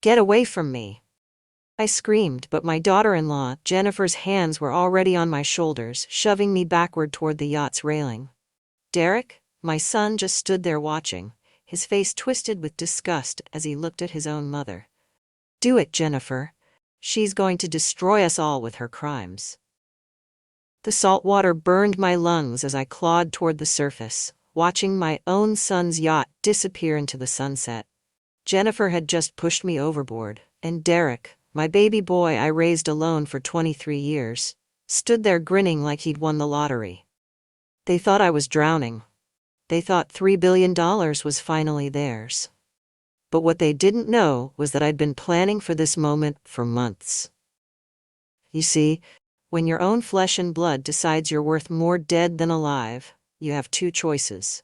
Get away from me! I screamed, but my daughter-in-law, Jennifer's hands were already on my shoulders, shoving me backward toward the yacht's railing. Derek, my son, just stood there watching, his face twisted with disgust as he looked at his own mother. Do it, Jennifer. She's going to destroy us all with her crimes. The salt water burned my lungs as I clawed toward the surface, watching my own son's yacht disappear into the sunset. Jennifer had just pushed me overboard, and Derek, my baby boy I raised alone for 23 years, stood there grinning like he'd won the lottery. They thought I was drowning. They thought $3 billion was finally theirs. But what they didn't know was that I'd been planning for this moment for months. You see, when your own flesh and blood decides you're worth more dead than alive, you have two choices.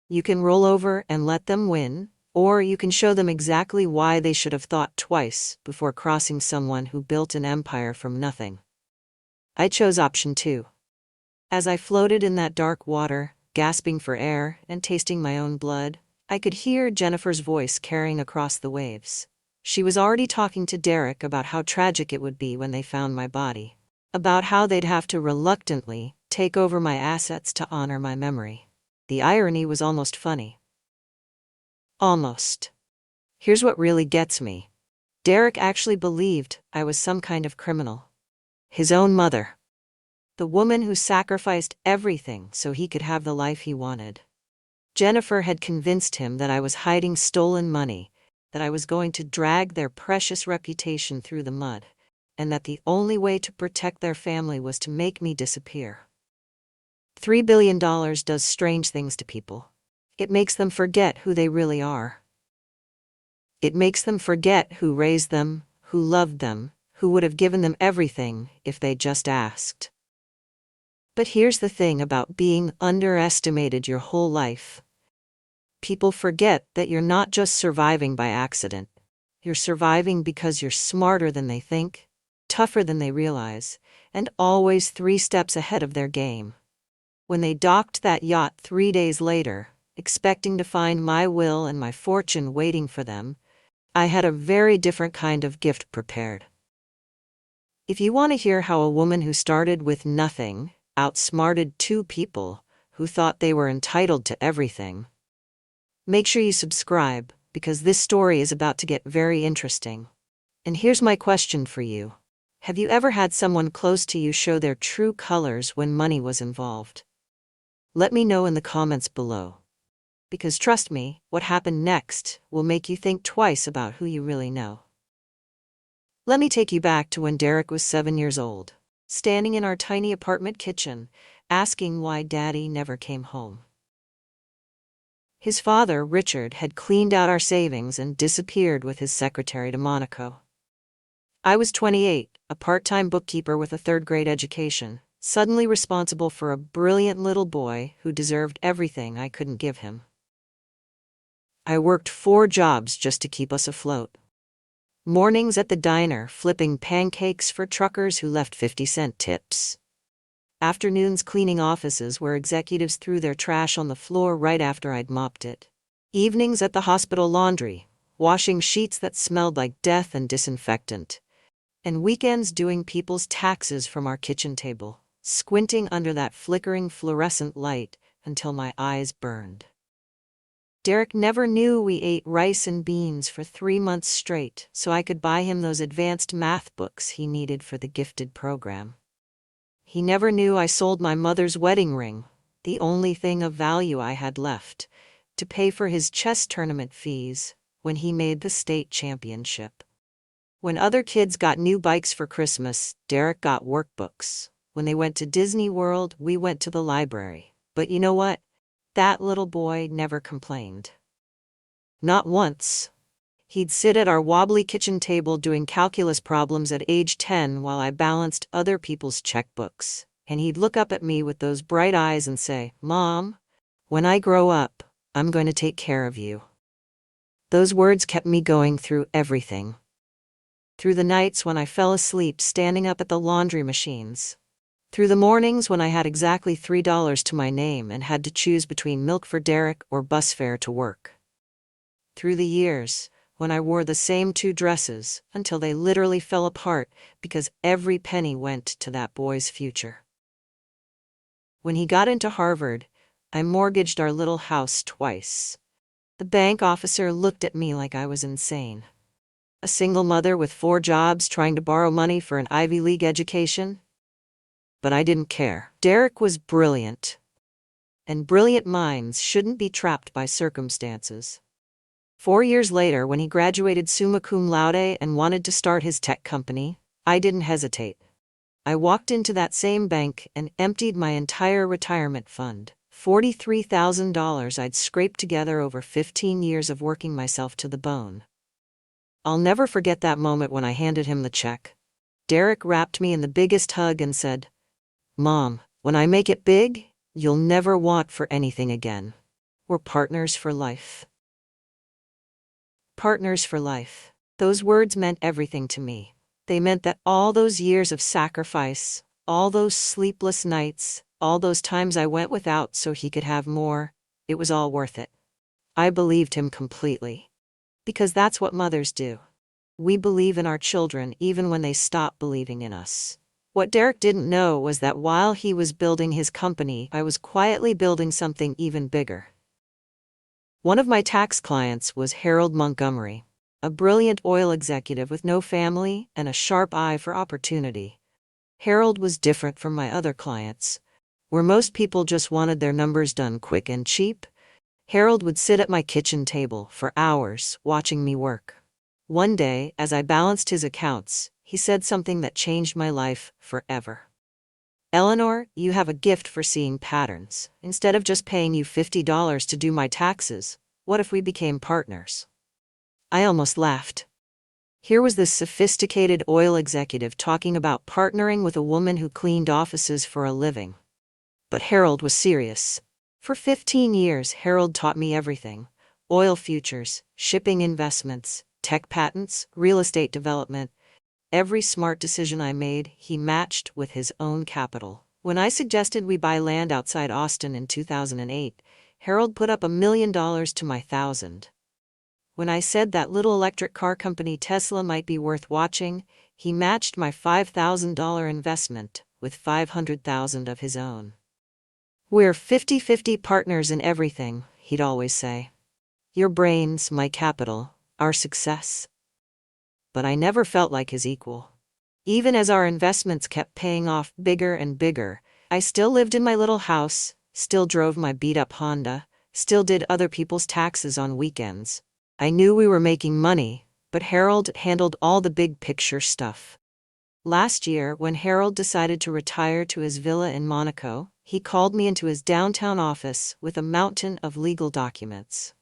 You can roll over and let them win, or you can show them exactly why they should have thought twice before crossing someone who built an empire from nothing. I chose option 2. As I floated in that dark water, gasping for air and tasting my own blood, I could hear Jennifer's voice carrying across the waves. She was already talking to Derek about how tragic it would be when they found my body, about how they'd have to reluctantly take over my assets to honor my memory. The irony was almost funny. Almost. Here's what really gets me. Derek actually believed I was some kind of criminal. His own mother. The woman who sacrificed everything so he could have the life he wanted. Jennifer had convinced him that I was hiding stolen money, that I was going to drag their precious reputation through the mud, and that the only way to protect their family was to make me disappear. $3 billion does strange things to people. It makes them forget who they really are. It makes them forget who raised them, who loved them, who would have given them everything if they just asked. But here's the thing about being underestimated your whole life. People forget that you're not just surviving by accident. You're surviving because you're smarter than they think, tougher than they realize, and always 3 steps ahead of their game. When they docked that yacht 3 days later, expecting to find my will and my fortune waiting for them, I had a very different kind of gift prepared. If you want to hear how a woman who started with nothing outsmarted 2 people who thought they were entitled to everything, make sure you subscribe, because this story is about to get very interesting. And here's my question for you. Have you ever had someone close to you show their true colors when money was involved? Let me know in the comments below. Because trust me, what happened next will make you think twice about who you really know. Let me take you back to when Derek was 7 years old, standing in our tiny apartment kitchen, asking why Daddy never came home. His father, Richard, had cleaned out our savings and disappeared with his secretary to Monaco. I was 28, a part-time bookkeeper with a 3rd-grade education, suddenly responsible for a brilliant little boy who deserved everything I couldn't give him. I worked 4 jobs just to keep us afloat. Mornings at the diner, flipping pancakes for truckers who left 50-cent tips. Afternoons cleaning offices where executives threw their trash on the floor right after I'd mopped it. Evenings at the hospital laundry, washing sheets that smelled like death and disinfectant. And weekends doing people's taxes from our kitchen table, squinting under that flickering fluorescent light until my eyes burned. Derek never knew we ate rice and beans for 3 months straight so I could buy him those advanced math books he needed for the gifted program. He never knew I sold my mother's wedding ring, the only thing of value I had left, to pay for his chess tournament fees when he made the state championship. When other kids got new bikes for Christmas, Derek got workbooks. When they went to Disney World, we went to the library. But you know what? That little boy never complained. Not once. He'd sit at our wobbly kitchen table doing calculus problems at age 10 while I balanced other people's checkbooks, and he'd look up at me with those bright eyes and say, "Mom, when I grow up, I'm going to take care of you." Those words kept me going through everything. Through the nights when I fell asleep standing up at the laundry machines. Through the mornings when I had exactly $3 to my name and had to choose between milk for Derek or bus fare to work. Through the years when I wore the same 2 dresses until they literally fell apart because every penny went to that boy's future. When he got into Harvard, I mortgaged our little house twice. The bank officer looked at me like I was insane. A single mother with 4 jobs trying to borrow money for an Ivy League education? But I didn't care. Derek was brilliant. And brilliant minds shouldn't be trapped by circumstances. 4 years later, when he graduated summa cum laude and wanted to start his tech company, I didn't hesitate. I walked into that same bank and emptied my entire retirement fund, $43,000 I'd scraped together over 15 years of working myself to the bone. I'll never forget that moment when I handed him the check. Derek wrapped me in the biggest hug and said, "Mom, when I make it big, you'll never want for anything again. We're partners for life." Partners for life. Those words meant everything to me. They meant that all those years of sacrifice, all those sleepless nights, all those times I went without so he could have more, it was all worth it. I believed him completely. Because that's what mothers do. We believe in our children even when they stop believing in us. What Derek didn't know was that while he was building his company, I was quietly building something even bigger. One of my tax clients was Harold Montgomery, a brilliant oil executive with no family and a sharp eye for opportunity. Harold was different from my other clients, where most people just wanted their numbers done quick and cheap. Harold would sit at my kitchen table for hours watching me work. One day, as I balanced his accounts, he said something that changed my life forever. "Eleanor, you have a gift for seeing patterns. Instead of just paying you $50 to do my taxes, what if we became partners?" I almost laughed. Here was this sophisticated oil executive talking about partnering with a woman who cleaned offices for a living. But Harold was serious. For 15 years, Harold taught me everything: oil futures, shipping investments, tech patents, real estate development. Every smart decision I made, he matched with his own capital. When I suggested we buy land outside Austin in 2008, Harold put up $1 million to my $1,000. When I said that little electric car company Tesla might be worth watching, he matched my $5,000 investment with $500,000 of his own. "We're 50-50 partners in everything," he'd always say. "Your brains, my capital, our success." But I never felt like his equal. Even as our investments kept paying off bigger and bigger, I still lived in my little house, still drove my beat-up Honda, still did other people's taxes on weekends. I knew we were making money, but Harold handled all the big picture stuff. Last year, when Harold decided to retire to his villa in Monaco, he called me into his downtown office with a mountain of legal documents.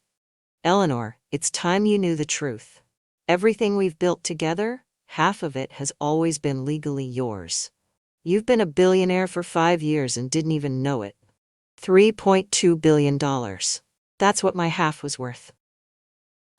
"Eleanor, it's time you knew the truth. Everything we've built together, half of it has always been legally yours. You've been a billionaire for 5 years and didn't even know it. $3.2 billion. That's what my half was worth.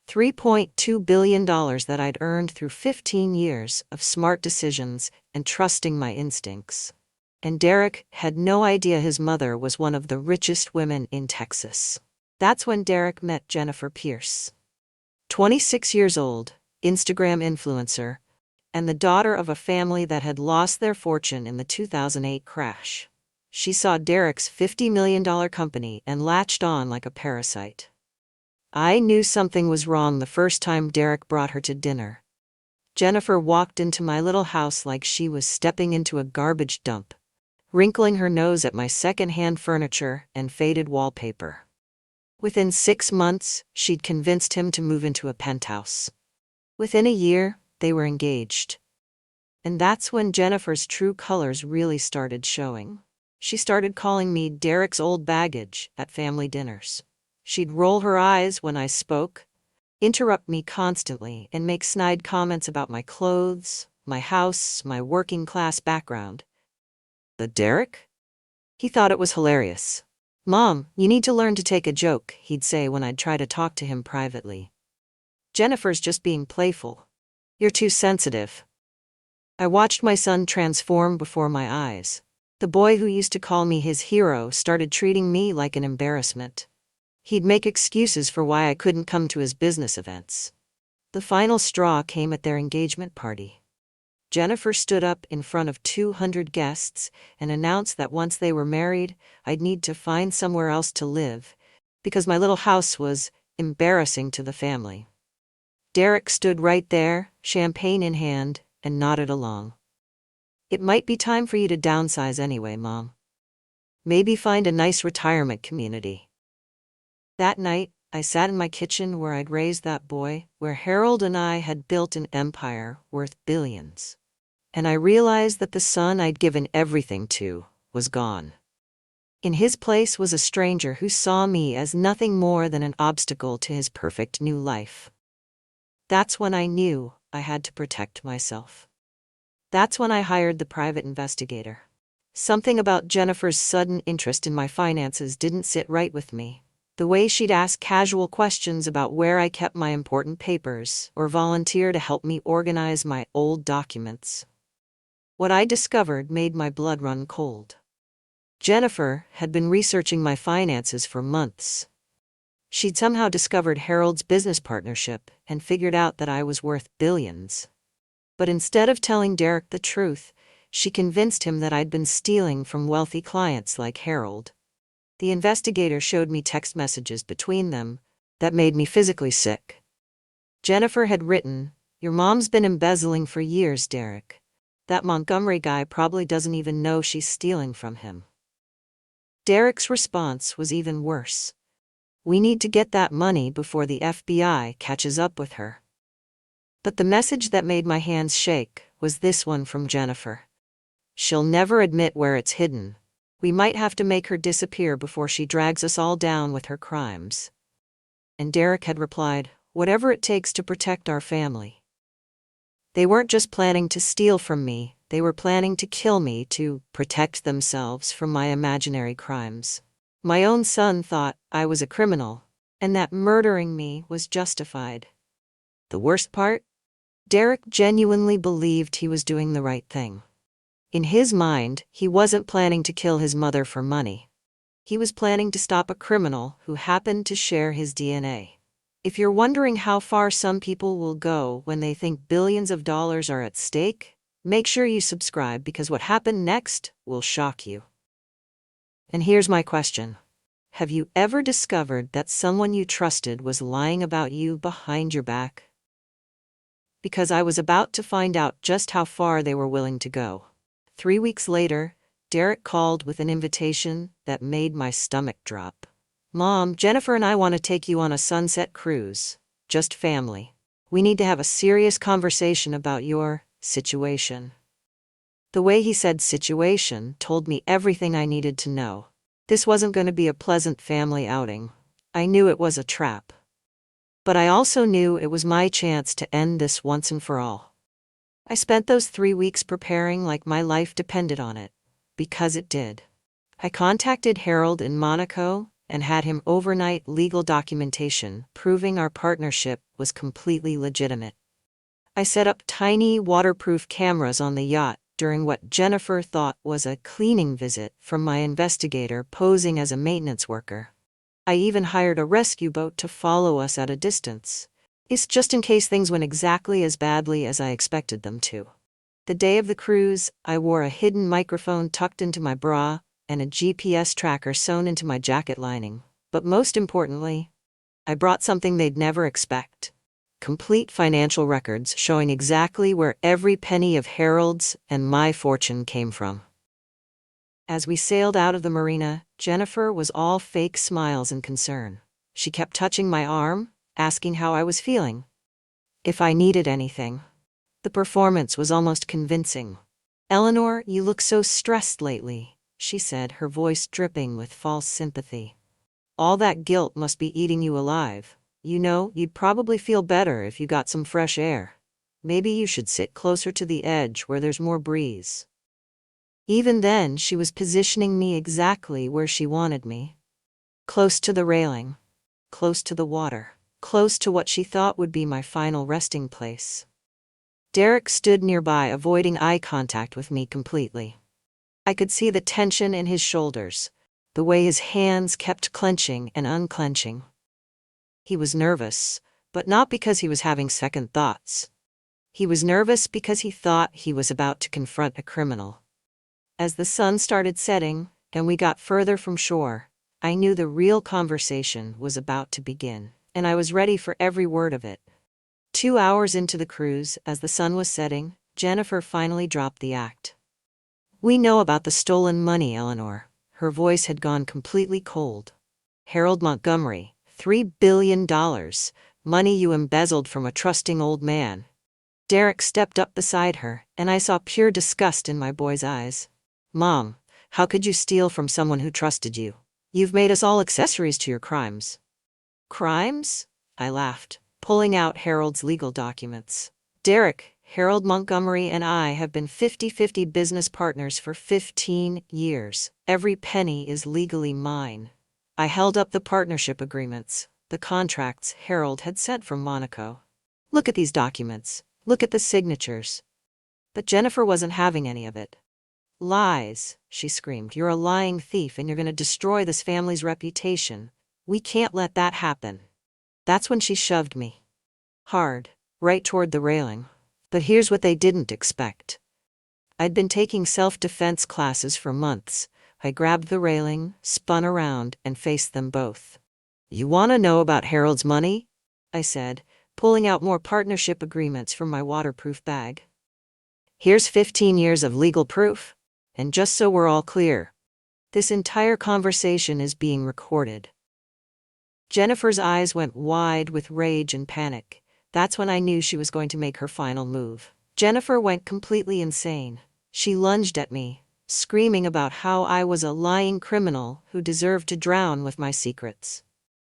$3.2 billion that I'd earned through 15 years of smart decisions and trusting my instincts." And Derek had no idea his mother was one of the richest women in Texas. That's when Derek met Jennifer Pierce. 26 years old, Instagram influencer, and the daughter of a family that had lost their fortune in the 2008 crash. She saw Derek's $50 million company and latched on like a parasite. I knew something was wrong the first time Derek brought her to dinner. Jennifer walked into my little house like she was stepping into a garbage dump, wrinkling her nose at my second-hand furniture and faded wallpaper. Within 6 months, she'd convinced him to move into a penthouse. Within a year, they were engaged. And that's when Jennifer's true colors really started showing. She started calling me Derek's old baggage at family dinners. She'd roll her eyes when I spoke, interrupt me constantly, and make snide comments about my clothes, my house, my working-class background. The Derek? He thought it was hilarious. "Mom, you need to learn to take a joke," he'd say when I'd try to talk to him privately. "Jennifer's just being playful. You're too sensitive." I watched my son transform before my eyes. The boy who used to call me his hero started treating me like an embarrassment. He'd make excuses for why I couldn't come to his business events. The final straw came at their engagement party. Jennifer stood up in front of 200 guests and announced that once they were married, I'd need to find somewhere else to live, because my little house was embarrassing to the family. Derek stood right there, champagne in hand, and nodded along. It might be time for you to downsize anyway, Mom. Maybe find a nice retirement community. That night, I sat in my kitchen where I'd raised that boy, where Harold and I had built an empire worth billions. And I realized that the son I'd given everything to was gone. In his place was a stranger who saw me as nothing more than an obstacle to his perfect new life. That's when I knew I had to protect myself. That's when I hired the private investigator. Something about Jennifer's sudden interest in my finances didn't sit right with me. The way she'd ask casual questions about where I kept my important papers, or volunteer to help me organize my old documents. What I discovered made my blood run cold. Jennifer had been researching my finances for months. She'd somehow discovered Harold's business partnership and figured out that I was worth billions. But instead of telling Derek the truth, she convinced him that I'd been stealing from wealthy clients like Harold. The investigator showed me text messages between them that made me physically sick. Jennifer had written, "Your mom's been embezzling for years, Derek. That Montgomery guy probably doesn't even know she's stealing from him." Derek's response was even worse. "We need to get that money before the FBI catches up with her." But the message that made my hands shake was this one from Jennifer. "She'll never admit where it's hidden. We might have to make her disappear before she drags us all down with her crimes." And Derek had replied, "Whatever it takes to protect our family." They weren't just planning to steal from me, they were planning to kill me to protect themselves from my imaginary crimes. My own son thought I was a criminal, and that murdering me was justified. The worst part? Derek genuinely believed he was doing the right thing. In his mind, he wasn't planning to kill his mother for money. He was planning to stop a criminal who happened to share his DNA. If you're wondering how far some people will go when they think billions of dollars are at stake, make sure you subscribe because what happened next will shock you. And here's my question. Have you ever discovered that someone you trusted was lying about you behind your back? Because I was about to find out just how far they were willing to go. 3 weeks later, Derek called with an invitation that made my stomach drop. "Mom, Jennifer and I want to take you on a sunset cruise. Just family. We need to have a serious conversation about your situation." The way he said situation told me everything I needed to know. This wasn't going to be a pleasant family outing. I knew it was a trap. But I also knew it was my chance to end this once and for all. I spent those 3 weeks preparing like my life depended on it, because it did. I contacted Harold in Monaco and had him overnight legal documentation proving our partnership was completely legitimate. I set up tiny waterproof cameras on the yacht during what Jennifer thought was a cleaning visit from my investigator posing as a maintenance worker. I even hired a rescue boat to follow us at a distance. It's just in case things went exactly as badly as I expected them to. The day of the cruise, I wore a hidden microphone tucked into my bra and a GPS tracker sewn into my jacket lining. But most importantly, I brought something they'd never expect. Complete financial records showing exactly where every penny of Harold's and my fortune came from. As we sailed out of the marina, Jennifer was all fake smiles and concern. She kept touching my arm, asking how I was feeling, if I needed anything. The performance was almost convincing. "Eleanor, you look so stressed lately," she said, her voice dripping with false sympathy. "All that guilt must be eating you alive. You know, you'd probably feel better if you got some fresh air. Maybe you should sit closer to the edge where there's more breeze." Even then, she was positioning me exactly where she wanted me. Close to the railing. Close to the water. Close to what she thought would be my final resting place. Derek stood nearby, avoiding eye contact with me completely. I could see the tension in his shoulders, the way his hands kept clenching and unclenching. He was nervous, But not because he was having second thoughts. He was nervous because he thought he was about to confront a criminal. As the sun started setting, and we got further from shore, I knew the real conversation was about to begin, and I was ready for every word of it. 2 hours into the cruise, as the sun was setting, Jennifer finally dropped the act. "We know about the stolen money, Eleanor." Her voice had gone completely cold. "Harold Montgomery, $3 billion. Money you embezzled from a trusting old man." Derek stepped up beside her, and I saw pure disgust in my boy's eyes. "Mom, how could you steal from someone who trusted you? You've made us all accessories to your crimes." "Crimes?" I laughed, pulling out Harold's legal documents. "Derek, Harold Montgomery and I have been 50-50 business partners for 15 years. Every penny is legally mine." I held up the partnership agreements, the contracts Harold had sent from Monaco. "Look at these documents. Look at the signatures." But Jennifer wasn't having any of it. "Lies," she screamed. "You're a lying thief and you're going to destroy this family's reputation. We can't let that happen." That's when she shoved me. Hard, right toward the railing. But here's what they didn't expect. I'd been taking self-defense classes for months. I grabbed the railing, spun around, and faced them both. "You want to know about Harold's money?" I said, pulling out more partnership agreements from my waterproof bag. "Here's 15 years of legal proof. And just so we're all clear, this entire conversation is being recorded." Jennifer's eyes went wide with rage and panic. That's when I knew she was going to make her final move. Jennifer went completely insane. She lunged at me, screaming about how I was a lying criminal who deserved to drown with my secrets.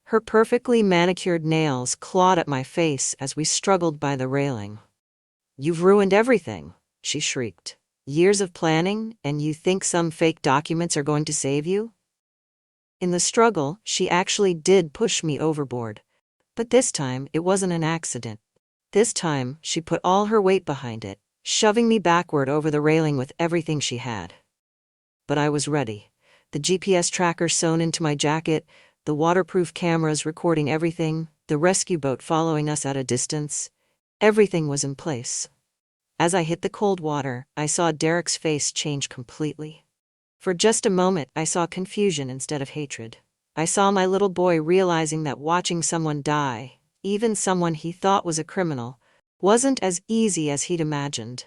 Her perfectly manicured nails clawed at my face as we struggled by the railing. "You've ruined everything," she shrieked. "Years of planning, and you think some fake documents are going to save you?" In the struggle, she actually did push me overboard. But this time, it wasn't an accident. This time, she put all her weight behind it, shoving me backward over the railing with everything she had. But I was ready. The GPS tracker sewn into my jacket, the waterproof cameras recording everything, the rescue boat following us at a distance. Everything was in place. As I hit the cold water, I saw Derek's face change completely. For just a moment, I saw confusion instead of hatred. I saw my little boy realizing that watching someone die, even someone he thought was a criminal, wasn't as easy as he'd imagined.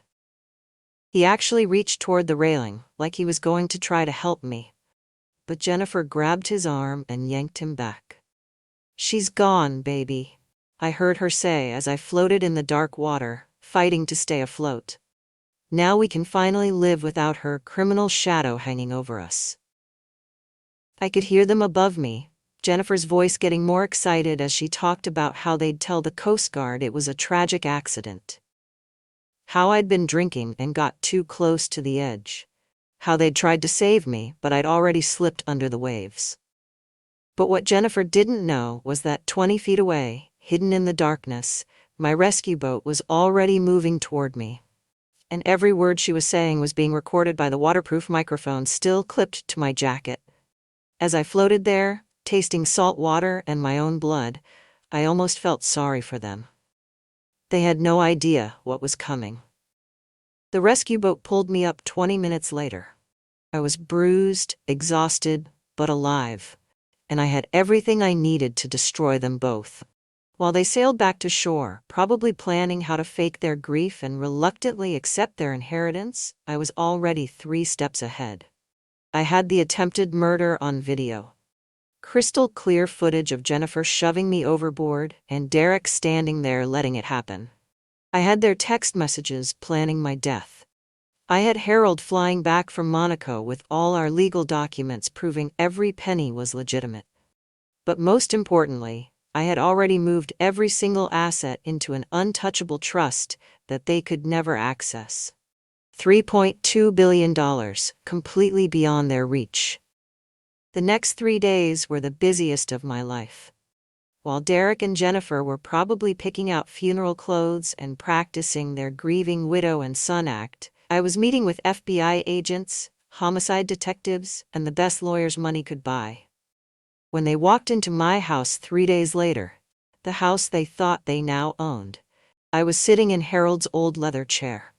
He actually reached toward the railing, like he was going to try to help me. But Jennifer grabbed his arm and yanked him back. "She's gone, baby," I heard her say as I floated in the dark water, fighting to stay afloat. "Now we can finally live without her criminal shadow hanging over us." I could hear them above me, Jennifer's voice getting more excited as she talked about how they'd tell the Coast Guard it was a tragic accident. How I'd been drinking and got too close to the edge. How they'd tried to save me, but I'd already slipped under the waves. But what Jennifer didn't know was that 20 feet away, hidden in the darkness, my rescue boat was already moving toward me. And every word she was saying was being recorded by the waterproof microphone still clipped to my jacket. As I floated there, tasting salt water and my own blood, I almost felt sorry for them. They had no idea what was coming. The rescue boat pulled me up 20 minutes later. I was bruised, exhausted, but alive, and I had everything I needed to destroy them both. While they sailed back to shore, probably planning how to fake their grief and reluctantly accept their inheritance, I was already 3 steps ahead. I had the attempted murder on video. Crystal clear footage of Jennifer shoving me overboard and Derek standing there letting it happen. I had their text messages planning my death. I had Harold flying back from Monaco with all our legal documents proving every penny was legitimate. But most importantly, I had already moved every single asset into an untouchable trust that they could never access. $3.2 billion, completely beyond their reach. The next 3 days were the busiest of my life. While Derek and Jennifer were probably picking out funeral clothes and practicing their grieving widow and son act, I was meeting with FBI agents, homicide detectives, and the best lawyers money could buy. When they walked into my house 3 days later, the house they thought they now owned. I was sitting in Harold's old leather chair.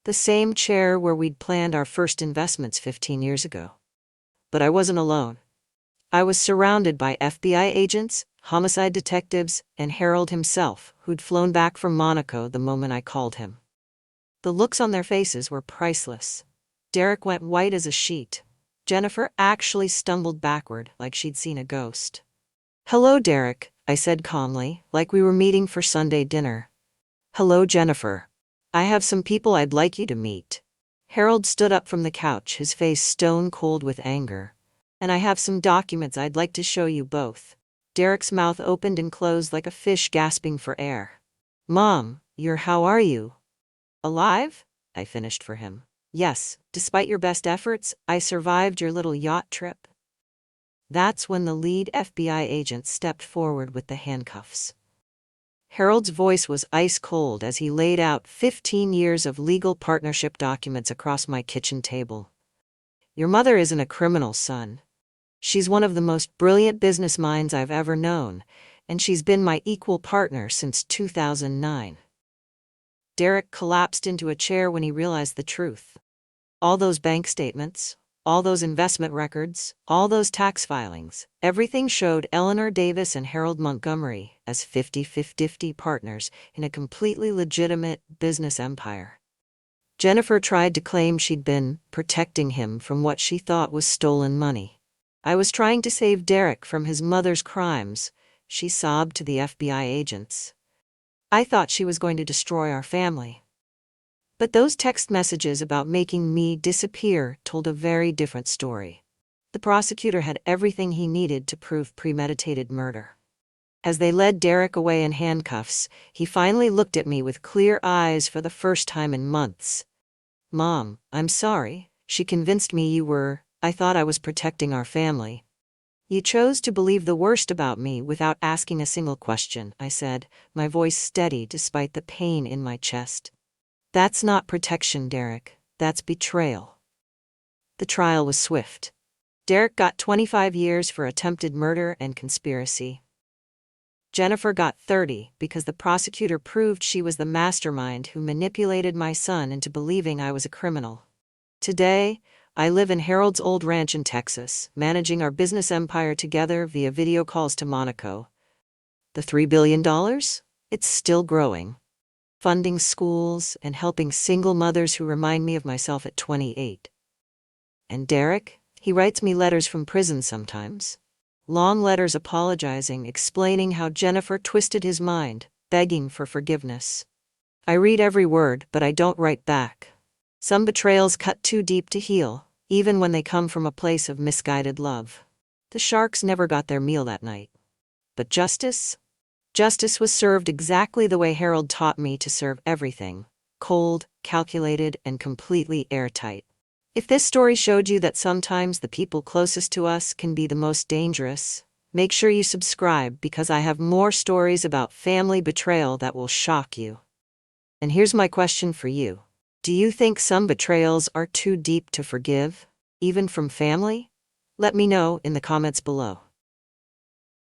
The same chair where we'd planned our first investments 15 years ago. But I wasn't alone. I was surrounded by FBI agents, homicide detectives, and Harold himself, who'd flown back from Monaco the moment I called him. The looks on their faces were priceless. Derek went white as a sheet. Jennifer actually stumbled backward like she'd seen a ghost. "Hello, Derek," I said calmly, like we were meeting for Sunday dinner. "Hello, Jennifer. I have some people I'd like you to meet." Harold stood up from the couch, his face stone cold with anger. "And I have some documents I'd like to show you both." Derek's mouth opened and closed like a fish gasping for air. "Mom, how are you?" "Alive?" I finished for him. "Yes, despite your best efforts, I survived your little yacht trip." That's when the lead FBI agent stepped forward with the handcuffs. Harold's voice was ice cold as he laid out 15 years of legal partnership documents across my kitchen table. "Your mother isn't a criminal, son. She's one of the most brilliant business minds I've ever known, and she's been my equal partner since 2009. Derek collapsed into a chair when he realized the truth. All those bank statements, all those investment records, all those tax filings, everything showed Eleanor Davis and Harold Montgomery as 50-50 partners in a completely legitimate business empire. Jennifer tried to claim she'd been protecting him from what she thought was stolen money. "I was trying to save Derek from his mother's crimes," she sobbed to the FBI agents. "I thought she was going to destroy our family." But those text messages about making me disappear told a very different story. The prosecutor had everything he needed to prove premeditated murder. As they led Derek away in handcuffs, he finally looked at me with clear eyes for the first time in months. "Mom, I'm sorry. She convinced me I thought I was protecting our family." "You chose to believe the worst about me without asking a single question," I said, my voice steady despite the pain in my chest. "That's not protection, Derek. That's betrayal." The trial was swift. Derek got 25 years for attempted murder and conspiracy. Jennifer got 30 because the prosecutor proved she was the mastermind who manipulated my son into believing I was a criminal. Today, I live in Harold's old ranch in Texas, managing our business empire together via video calls to Monaco. The $3 billion? It's still growing. Funding schools and helping single mothers who remind me of myself at 28. And Derek, he writes me letters from prison sometimes. Long letters apologizing, explaining how Jennifer twisted his mind, begging for forgiveness. I read every word, but I don't write back. Some betrayals cut too deep to heal, even when they come from a place of misguided love. The sharks never got their meal that night. But justice? Justice was served exactly the way Harold taught me to serve everything: cold, calculated, and completely airtight. If this story showed you that sometimes the people closest to us can be the most dangerous, make sure you subscribe because I have more stories about family betrayal that will shock you. And here's my question for you. Do you think some betrayals are too deep to forgive, even from family? Let me know in the comments below.